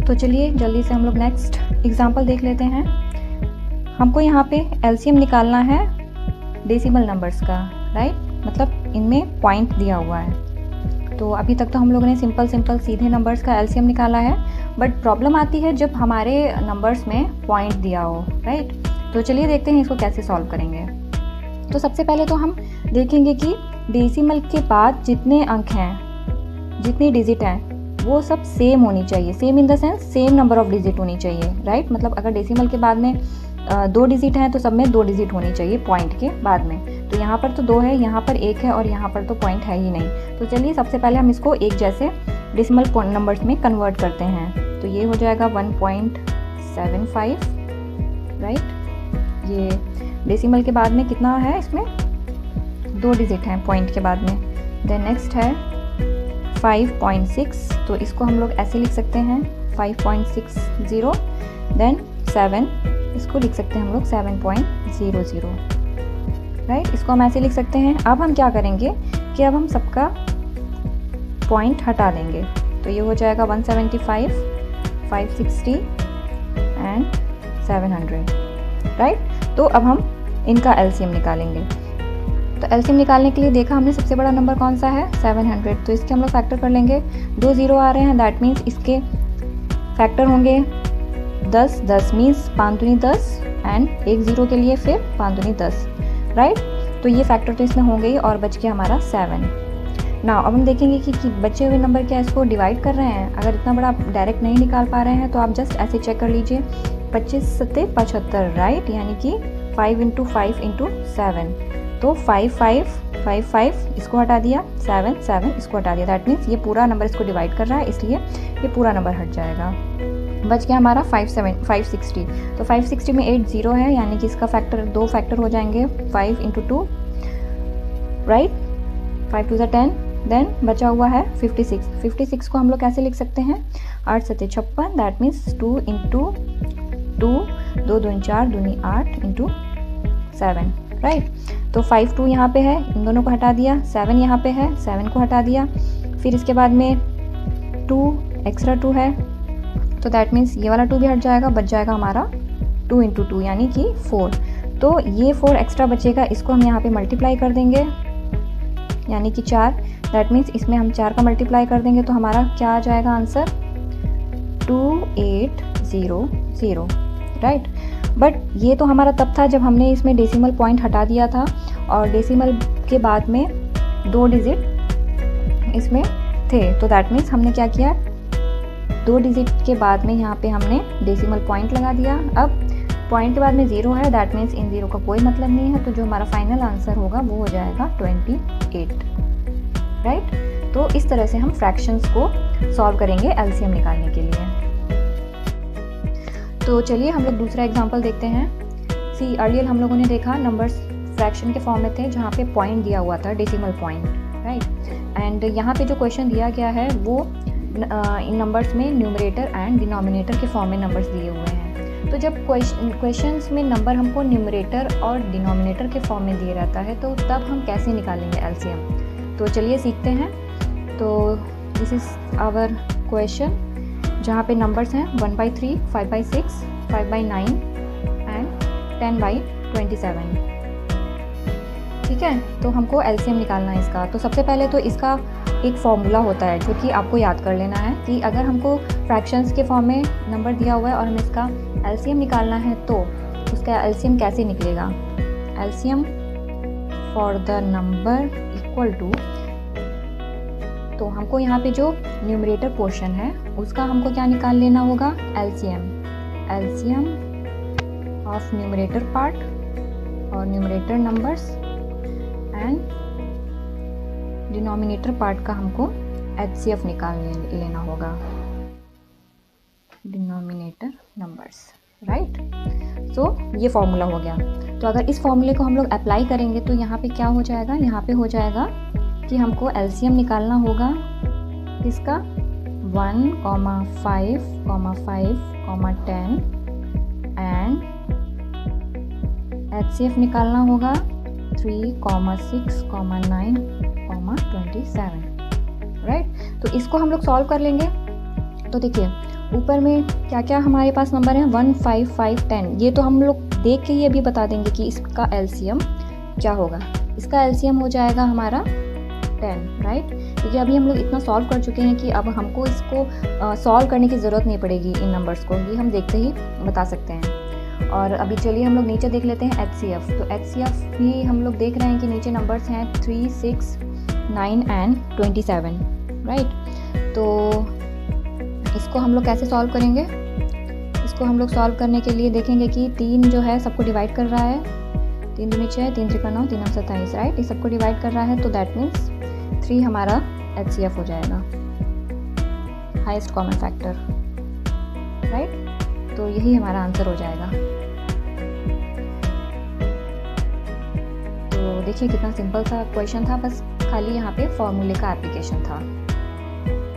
तो चलिए जल्दी से हम लोग नेक्स्ट एग्जांपल देख लेते हैं। हमको यहाँ पे एलसीएम निकालना है डेसिमल नंबर्स का, राइट, मतलब इनमें पॉइंट दिया हुआ है। तो अभी तक तो हम लोगों ने सिंपल सीधे नंबर्स का एलसीएम निकाला है, बट प्रॉब्लम आती है जब हमारे नंबर्स में पॉइंट दिया हो, राइट। तो चलिए देखते हैं इसको कैसे सॉल्व करेंगे। तो सबसे पहले तो हम देखेंगे कि डेसिमल के बाद जितने अंक हैं, जितनी डिजिट हैं, वो सब सेम होनी चाहिए। Same in the sense same number of digit होनी चाहिए, राइट। मतलब अगर डेसिमल के बाद में 2 डिजिट हैं तो सब में 2 डिजिट होनी चाहिए पॉइंट के बाद में। तो यहाँ पर तो 2 है, यहाँ पर 1 है और यहाँ पर तो पॉइंट है ही नहीं। तो चलिए सबसे पहले हम इसको एक जैसे डेसिमल नंबर्स में कन्वर्ट करते हैं। तो ये हो जाएगा 1.75, राइट। ये डेसिमल के बाद में कितना है, इसमें 2 डिजिट हैं पॉइंट के बाद में। देन नेक्स्ट है 5.6, तो इसको हम लोग ऐसे लिख सकते हैं 5.60। देन 7, इसको लिख सकते हैं हम लोग 7.00, राइट। इसको हम ऐसे लिख सकते हैं। अब हम क्या करेंगे कि अब हम सबका पॉइंट हटा देंगे। तो ये हो जाएगा 175, 560 एंड 700, राइट। तो अब हम इनका एलसीएम निकालेंगे। तो एलसीएम निकालने के लिए देखा हमने सबसे बड़ा नंबर कौन सा है, 700। तो इसके हम लोग फैक्टर कर लेंगे। 2 0 आ रहे हैं, दैट मीन्स इसके फैक्टर होंगे 10, 10 मीन्स 5 दूनी 10 एंड 1 0 के लिए फिर 5 दूनी 10, राइट। तो ये फैक्टर तो इसमें होंगे ही और बच गया हमारा 7। नाउ अब हम देखेंगे कि बचे हुए नंबर क्या इसको डिवाइड कर रहे हैं। अगर इतना बड़ा आप डायरेक्ट नहीं निकाल पा रहे हैं तो आप जस्ट ऐसे चेक कर लीजिए, 25 सत्ते 75, राइट, यानी कि 5 × 5 × 7। तो 5 5 5 5 इसको हटा दिया, 7 7 इसको हटा दिया, दैट मीन्स ये पूरा नंबर इसको डिवाइड कर रहा है, इसलिए ये पूरा नंबर हट जाएगा। बच गया हमारा 560। तो 560 में 8 0 है, यानी कि इसका फैक्टर 2 फैक्टर हो जाएंगे 5 × 2, राइट, 5 2 10। देन बचा हुआ है 56। 56 को हम लोग कैसे लिख सकते हैं, 8 7 56, दैट मीन्स 2 × 2, 2 दूनी 4 दूनी 8 × 7, राइट। तो 5 2 यहाँ पे है, इन दोनों को हटा दिया, 7 यहाँ पे है, 7 को हटा दिया। फिर इसके बाद में 2 एक्स्ट्रा 2 है, तो दैट मीन्स ये वाला 2 भी हट जाएगा, बच जाएगा हमारा 2 × 2 यानी कि 4। तो ये 4 एक्स्ट्रा बचेगा, इसको हम यहाँ पे मल्टीप्लाई कर देंगे, यानी कि 4, दैट मीन्स इसमें हम 4 का मल्टीप्लाई कर देंगे तो हमारा क्या आ जाएगा आंसर, 2800, राइट। बट ये तो हमारा तब था जब हमने इसमें डेसिमल पॉइंट हटा दिया था और डेसिमल के बाद में 2 डिजिट इसमें थे। तो दैट मीन्स हमने क्या किया, 2 डिजिट के बाद में यहाँ पे हमने डेसिमल पॉइंट लगा दिया। अब पॉइंट के बाद में 0 है, दैट मीन्स इन 0 का कोई मतलब नहीं है। तो जो हमारा फाइनल आंसर होगा वो हो जाएगा 28, राइट। तो इस तरह से हम फ्रैक्शंस को सॉल्व करेंगे एलसीएम निकालने के लिए। तो चलिए हम लोग दूसरा एग्जांपल देखते हैं। सी अर्लियर हम लोगों ने देखा नंबर्स फ्रैक्शन के फॉर्म में थे जहाँ पे पॉइंट दिया हुआ था, डेसिमल पॉइंट, राइट। एंड यहाँ पे जो क्वेश्चन दिया गया है वो इन नंबर्स में न्यूमरेटर एंड डिनोमिनेटर के फॉर्म में नंबर्स दिए हुए हैं। तो जब क्वेश्चंस में नंबर हमको न्यूमरेटर और डिनोमिनेटर के फॉर्म में दिए रहता है तो तब हम कैसे निकालेंगे एलसीएम। तो चलिए सीखते हैं। तो दिस इज़ आवर क्वेश्चन जहाँ पे नंबर्स हैं 1/3, 5/6, 5/9 एंड 10/27, ठीक है। तो हमको एलसीएम निकालना है इसका। तो सबसे पहले तो इसका एक फॉर्मूला होता है जो कि आपको याद कर लेना है कि अगर हमको फ्रैक्शंस के फॉर्म में नंबर दिया हुआ है और हमें इसका एलसीएम निकालना है तो उसका एलसीएम कैसे निकलेगा। LCM for the number equal to, तो हमको यहाँ पे जो न्यूमरेटर पोर्शन है उसका हमको क्या निकाल लेना होगा, एलसीएम ऑफ न्यूमरेटर पार्ट और numerator numbers and denominator part का हमको एचसीएफ निकाल लेना होगा, डिनोमिनेटर नंबर्स, राइट। सो ये फॉर्मूला हो गया। तो अगर इस फॉर्मूले को हम लोग अप्लाई करेंगे तो यहाँ पे क्या हो जाएगा, यहाँ पे हो जाएगा कि हमको एलसीएम निकालना होगा इसका 1, 5, 5, 10 एंड एचसीएफ निकालना होगा 3, 6, 9, 27, राइट। तो इसको हम लोग सॉल्व कर लेंगे। तो देखिए ऊपर में क्या क्या हमारे पास नंबर हैं 1, 5, 5, 10। ये तो हम लोग देख के ही अभी बता देंगे कि इसका एलसीएम क्या होगा। इसका एलसीएम हो जाएगा हमारा 10, राइट। क्योंकि अभी हम लोग इतना सॉल्व कर चुके हैं कि अब हमको इसको सॉल्व करने की ज़रूरत नहीं पड़ेगी इन नंबर्स को, ये हम देखते ही बता सकते हैं। और अभी चलिए हम लोग नीचे देख लेते हैं HCF। तो HCF भी हम लोग देख रहे हैं कि नीचे नंबर्स हैं 3, 6, 9 एंड 27, राइट। तो इसको हम लोग कैसे सॉल्व करेंगे? इसको हम लोग सॉल्व करने के लिए देखेंगे कि 3 जो है सबको डिवाइड कर रहा है, 3 दूनी 6, 3 त्रिका 9, 3 9 27, राइट। ये सबको डिवाइड कर रहा है, तो दैट मीन्स 3 हमारा HCF हो जाएगा, हाईएस्ट कॉमन फैक्टर, राइट। तो यही हमारा आंसर हो जाएगा। तो देखिए कितना सिंपल सा क्वेश्चन था, बस खाली यहाँ पे फॉर्मूले का एप्लीकेशन था।